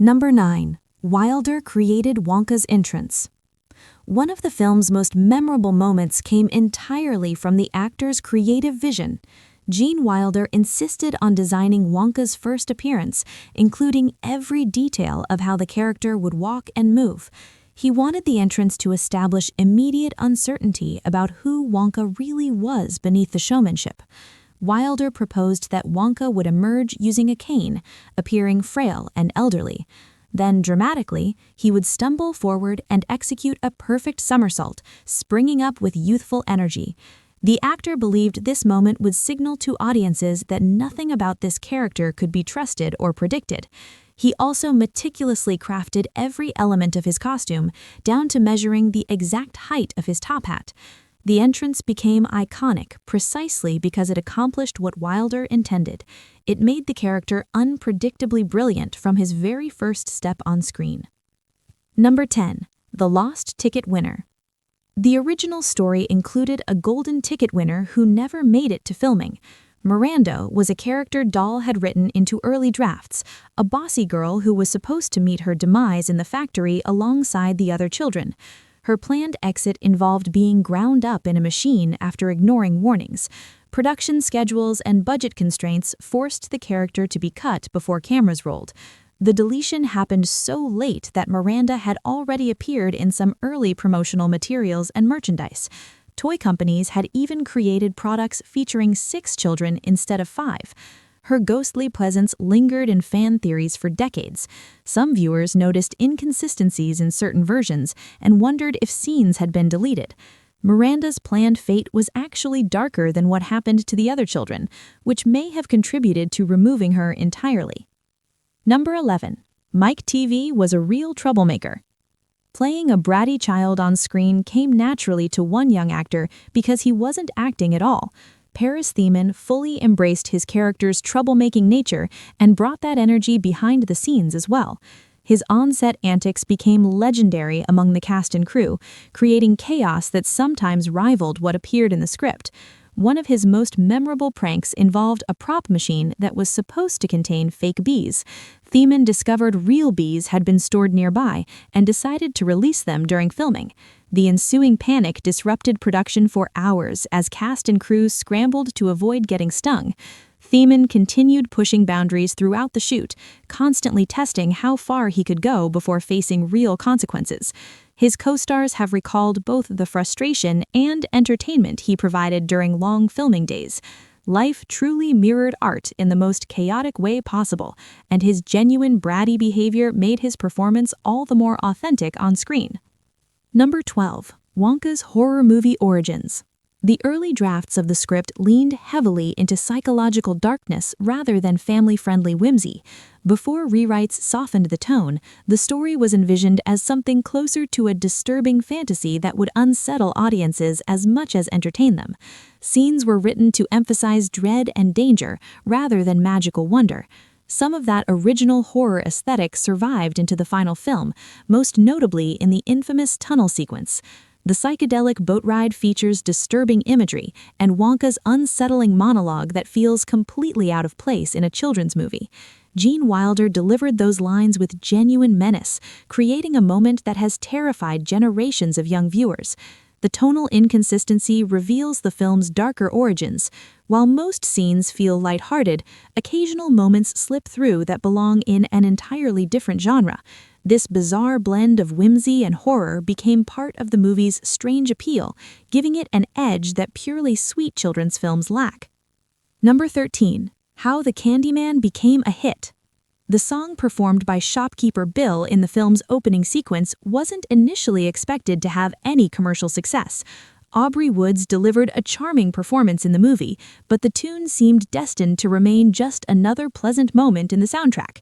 Number 9. Wilder created Wonka's entrance. One of the film's most memorable moments came entirely from the actor's creative vision. Gene Wilder insisted on designing Wonka's first appearance, including every detail of how the character would walk and move. He wanted the entrance to establish immediate uncertainty about who Wonka really was beneath the showmanship. Wilder proposed that Wonka would emerge using a cane, appearing frail and elderly. Then, dramatically, he would stumble forward and execute a perfect somersault, springing up with youthful energy. The actor believed this moment would signal to audiences that nothing about this character could be trusted or predicted. He also meticulously crafted every element of his costume, down to measuring the exact height of his top hat. The entrance became iconic precisely because it accomplished what Wilder intended. It made the character unpredictably brilliant from his very first step on screen. Number 10. The Lost Ticket Winner. The original story included a golden ticket winner who never made it to filming. Miranda was a character Dahl had written into early drafts, a bossy girl who was supposed to meet her demise in the factory alongside the other children. Her planned exit involved being ground up in a machine after ignoring warnings. Production schedules and budget constraints forced the character to be cut before cameras rolled. The deletion happened so late that Miranda had already appeared in some early promotional materials and merchandise. Toy companies had even created products featuring 6 children instead of 5. Her ghostly presence lingered in fan theories for decades. Some viewers noticed inconsistencies in certain versions and wondered if scenes had been deleted. Miranda's planned fate was actually darker than what happened to the other children, which may have contributed to removing her entirely. Number 11. Mike TV was a real troublemaker. Playing a bratty child on screen came naturally to one young actor because he wasn't acting at all. Paris Theman fully embraced his character's troublemaking nature and brought that energy behind the scenes as well. His on-set antics became legendary among the cast and crew, creating chaos that sometimes rivaled what appeared in the script. One of his most memorable pranks involved a prop machine that was supposed to contain fake bees. Theman discovered real bees had been stored nearby and decided to release them during filming. The ensuing panic disrupted production for hours as cast and crew scrambled to avoid getting stung. Theman continued pushing boundaries throughout the shoot, constantly testing how far he could go before facing real consequences. His co-stars have recalled both the frustration and entertainment he provided during long filming days. Life truly mirrored art in the most chaotic way possible, and his genuine bratty behavior made his performance all the more authentic on screen. Number 12. Wonka's horror movie origins. The early drafts of the script leaned heavily into psychological darkness rather than family-friendly whimsy. Before rewrites softened the tone, the story was envisioned as something closer to a disturbing fantasy that would unsettle audiences as much as entertain them. Scenes were written to emphasize dread and danger rather than magical wonder. Some of that original horror aesthetic survived into the final film, most notably in the infamous tunnel sequence. The psychedelic boat ride features disturbing imagery and Wonka's unsettling monologue that feels completely out of place in a children's movie. Gene Wilder delivered those lines with genuine menace, creating a moment that has terrified generations of young viewers. The tonal inconsistency reveals the film's darker origins. While most scenes feel lighthearted, occasional moments slip through that belong in an entirely different genre. This bizarre blend of whimsy and horror became part of the movie's strange appeal, giving it an edge that purely sweet children's films lack. Number 13. How the Candyman Became a Hit. The song performed by shopkeeper Bill in the film's opening sequence wasn't initially expected to have any commercial success. Aubrey Woods delivered a charming performance in the movie, but the tune seemed destined to remain just another pleasant moment in the soundtrack.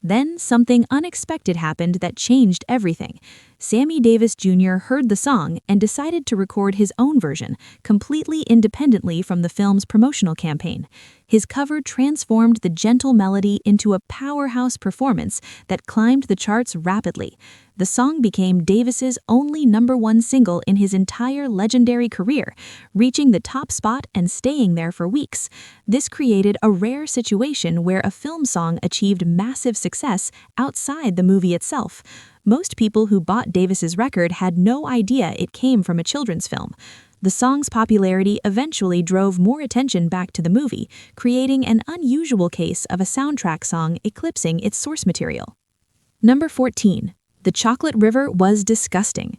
Then something unexpected happened that changed everything. Sammy Davis Jr. heard the song and decided to record his own version, completely independently from the film's promotional campaign. His cover transformed the gentle melody into a powerhouse performance that climbed the charts rapidly. The song became Davis's only #1 single in his entire legendary career, reaching the top spot and staying there for weeks. This created a rare situation where a film song achieved massive success outside the movie itself. Most people who bought Davis's record had no idea it came from a children's film. The song's popularity eventually drove more attention back to the movie, creating an unusual case of a soundtrack song eclipsing its source material. Number 14. The chocolate river was disgusting.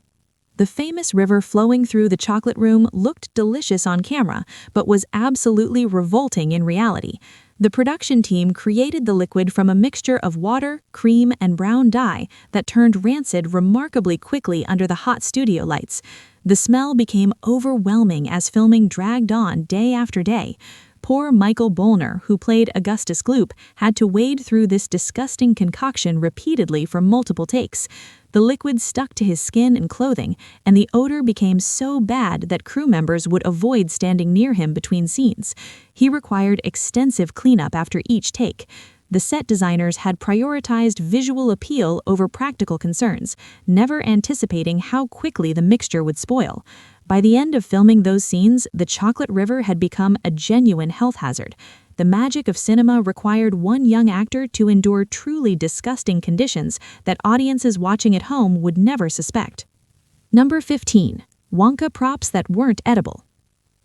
The famous river flowing through the chocolate room looked delicious on camera, but was absolutely revolting in reality. The production team created the liquid from a mixture of water, cream, and brown dye that turned rancid remarkably quickly under the hot studio lights. The smell became overwhelming as filming dragged on day after day. Poor Michael Bolner, who played Augustus Gloop, had to wade through this disgusting concoction repeatedly for multiple takes. The liquid stuck to his skin and clothing, and the odor became so bad that crew members would avoid standing near him between scenes. He required extensive cleanup after each take. The set designers had prioritized visual appeal over practical concerns, never anticipating how quickly the mixture would spoil. By the end of filming those scenes, the chocolate river had become a genuine health hazard. The magic of cinema required one young actor to endure truly disgusting conditions that audiences watching at home would never suspect. Number 15. Wonka props that weren't edible.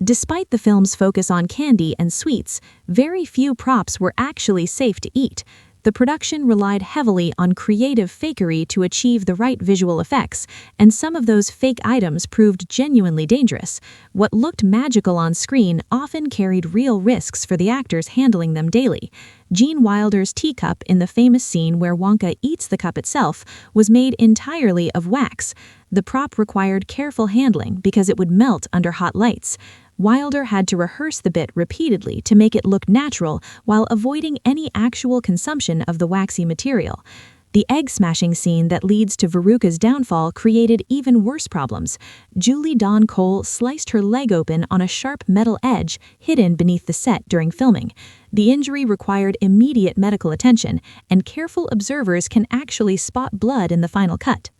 Despite the film's focus on candy and sweets, very few props were actually safe to eat. The production relied heavily on creative fakery to achieve the right visual effects, and some of those fake items proved genuinely dangerous. What looked magical on screen often carried real risks for the actors handling them daily. Gene Wilder's teacup in the famous scene where Wonka eats the cup itself was made entirely of wax. The prop required careful handling because it would melt under hot lights. Wilder had to rehearse the bit repeatedly to make it look natural while avoiding any actual consumption of the waxy material. The egg-smashing scene that leads to Veruca's downfall created even worse problems. Julie Dawn Cole sliced her leg open on a sharp metal edge hidden beneath the set during filming. The injury required immediate medical attention, and careful observers can actually spot blood in the final cut.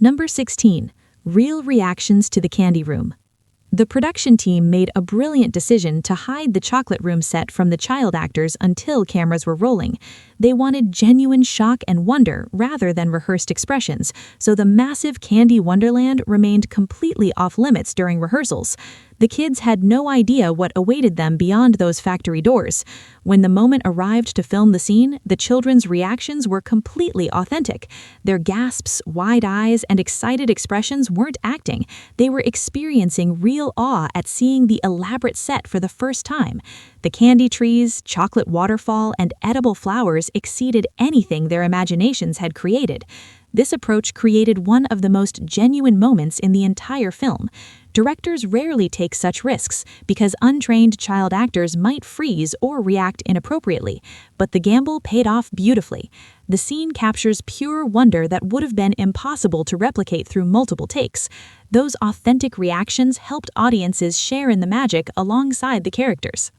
Number 16. Real reactions to the candy room. The production team made a brilliant decision to hide the chocolate room set from the child actors until cameras were rolling. They wanted genuine shock and wonder rather than rehearsed expressions, so the massive candy wonderland remained completely off-limits during rehearsals. The kids had no idea what awaited them beyond those factory doors. When the moment arrived to film the scene, the children's reactions were completely authentic. Their gasps, wide eyes, and excited expressions weren't acting. They were experiencing real awe at seeing the elaborate set for the first time. The candy trees, chocolate waterfall, and edible flowers exceeded anything their imaginations had created. This approach created one of the most genuine moments in the entire film. Directors rarely take such risks because untrained child actors might freeze or react inappropriately, but the gamble paid off beautifully. The scene captures pure wonder that would have been impossible to replicate through multiple takes. Those authentic reactions helped audiences share in the magic alongside the characters.